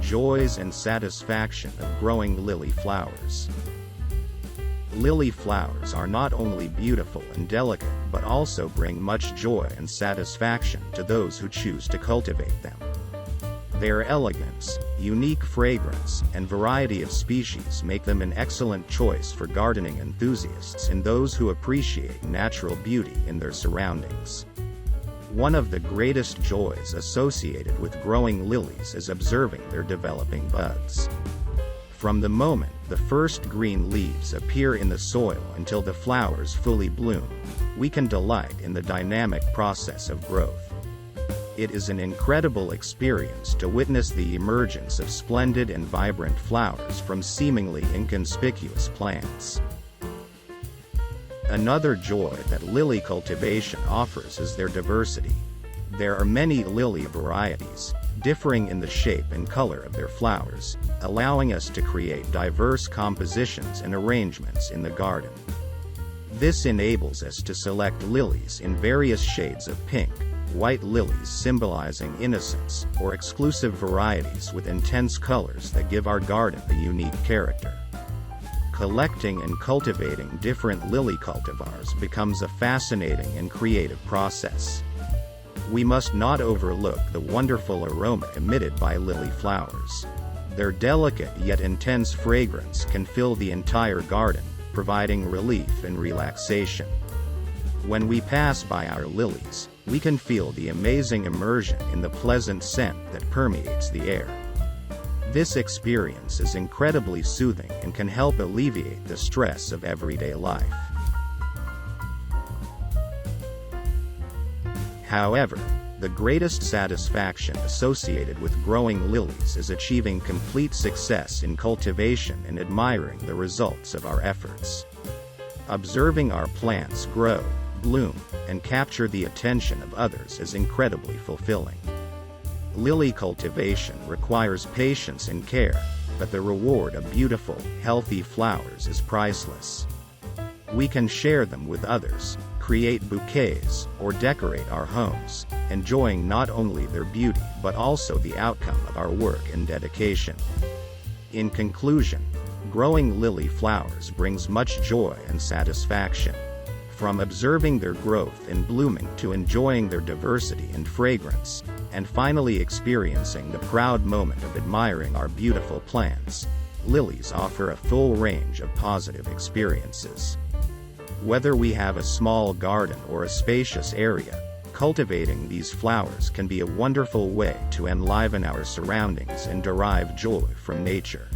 joys and satisfaction of growing lily flowers. Lily flowers are not only beautiful and delicate but also bring much joy and satisfaction to those who choose to cultivate them. Their elegance, unique fragrance, and variety of species make them an excellent choice for gardening enthusiasts and those who appreciate natural beauty in their surroundings. One of the greatest joys associated with growing lilies is observing their developing buds. From the moment the first green leaves appear in the soil until the flowers fully bloom, we can delight in the dynamic process of growth. It is an incredible experience to witness the emergence of splendid and vibrant flowers from seemingly inconspicuous plants. Another joy that lily cultivation offers is their diversity. There are many lily varieties, differing in the shape and color of their flowers, allowing us to create diverse compositions and arrangements in the garden. This enables us to select lilies in various shades of pink, white lilies symbolizing innocence, or exclusive varieties with intense colors that give our garden a unique character. Collecting and cultivating different lily cultivars becomes a fascinating and creative process. We must not overlook the wonderful aroma emitted by lily flowers. Their delicate yet intense fragrance can fill the entire garden, providing relief and relaxation. When we pass by our lilies, we can feel the amazing immersion in the pleasant scent that permeates the air. This experience is incredibly soothing and can help alleviate the stress of everyday life. However, the greatest satisfaction associated with growing lilies is achieving complete success in cultivation and admiring the results of our efforts. Observing our plants grow, bloom, and capture the attention of others is incredibly fulfilling. Lily cultivation requires patience and care, but the reward of beautiful, healthy flowers is priceless. We can share them with others, create bouquets, or decorate our homes, enjoying not only their beauty but also the outcome of our work and dedication. In conclusion, growing lily flowers brings much joy and satisfaction. From observing their growth and blooming to enjoying their diversity and fragrance, and finally experiencing the proud moment of admiring our beautiful plants, lilies offer a full range of positive experiences. Whether we have a small garden or a spacious area, cultivating these flowers can be a wonderful way to enliven our surroundings and derive joy from nature.